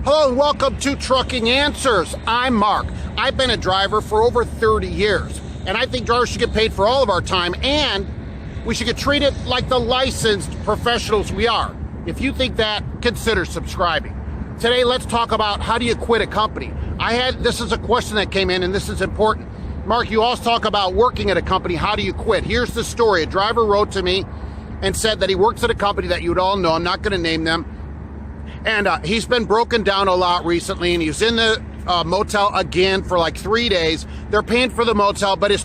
Hello and welcome to Trucking Answers. I'm Mark. I've been a driver for over 30 years, and I think drivers should get paid for all of our time, and we should get treated like the licensed professionals we are. If you think that, consider subscribing. Today, let's talk about how do you quit a company. This is a question that came in, and this is important. Mark, you always talk about working at a company. How do you quit? Here's the story. A driver wrote to me and said that he works at a company that you would all know. I'm not going to name them. And he's been broken down a lot recently, and he was in the motel again for like 3 days. They're paying for the motel, but his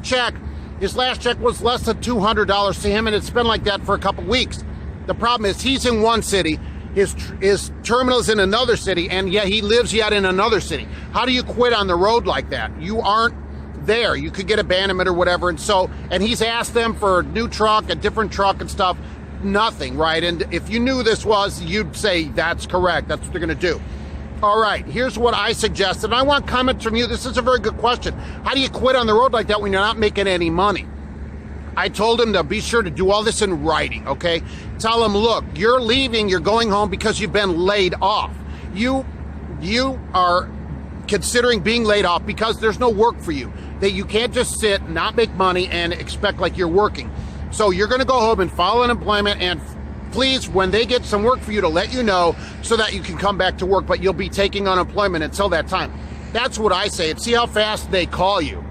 last check was less than $200 to him, and it's been like that for a couple weeks. The problem is he's in one city, his terminal's in another city, and yet he lives yet in another city. How do you quit on the road like that? You aren't there. You could get abandonment or whatever, and he's asked them for a new truck, a different truck and stuff. Nothing, right? And if you knew this was, you'd say that's correct. That's what they're going to do. All right, here's what I suggested. And I want comments from you. This is a very good question. How do you quit on the road like that when you're not making any money? I told him to be sure to do all this in writing, okay? Tell him, look, you're leaving, you're going home because you've been laid off. You are considering being laid off because there's no work for you. That you can't just sit, not make money, and expect like you're working. So you're going to go home and file unemployment, and please, when they get some work for you, to let you know so that you can come back to work, but you'll be taking unemployment until that time. That's what I say. And see how fast they call you.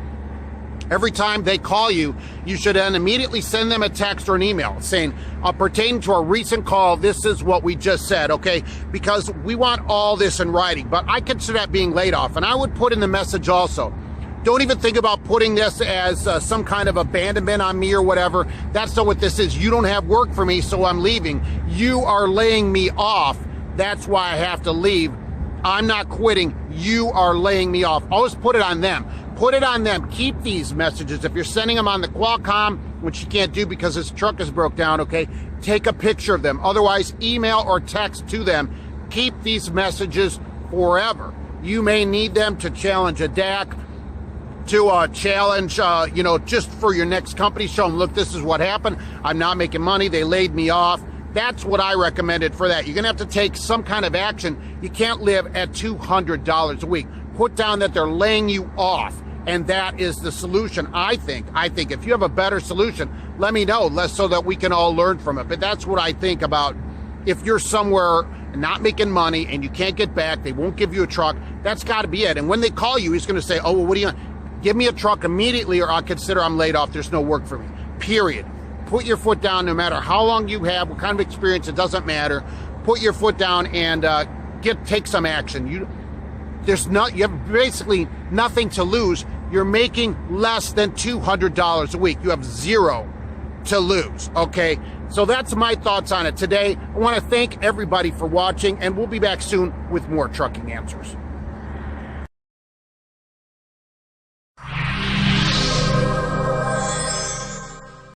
Every time they call you, you should then immediately send them a text or an email saying, pertaining to our recent call, this is what we just said, okay? Because we want all this in writing, but I consider that being laid off. And I would put in the message also, don't even think about putting this as some kind of abandonment on me or whatever. That's not what this is. You don't have work for me, so I'm leaving. You are laying me off. That's why I have to leave. I'm not quitting. You are laying me off. Always put it on them. Put it on them. Keep these messages. If you're sending them on the Qualcomm, which you can't do because his truck is broke down, okay, take a picture of them. Otherwise, email or text to them. Keep these messages forever. You may need them to challenge a DAC, to challenge, just for your next company. Show them, look, this is what happened. I'm not making money. They laid me off. That's what I recommended for that. You're going to have to take some kind of action. You can't live at $200 a week. Put down that they're laying you off, and that is the solution, I think. If you have a better solution, let me know, so that we can all learn from it. But that's what I think about if you're somewhere not making money and you can't get back, they won't give you a truck. That's got to be it. And when they call you, he's going to say, oh, well, what do you want? Give me a truck immediately, or I'll consider I'm laid off. There's no work for me, period. Put your foot down, no matter how long you have, what kind of experience, it doesn't matter. Put your foot down and take some action. You have basically nothing to lose. You're making less than $200 a week. You have zero to lose, okay? So that's my thoughts on it today. I want to thank everybody for watching, and we'll be back soon with more Trucking Answers.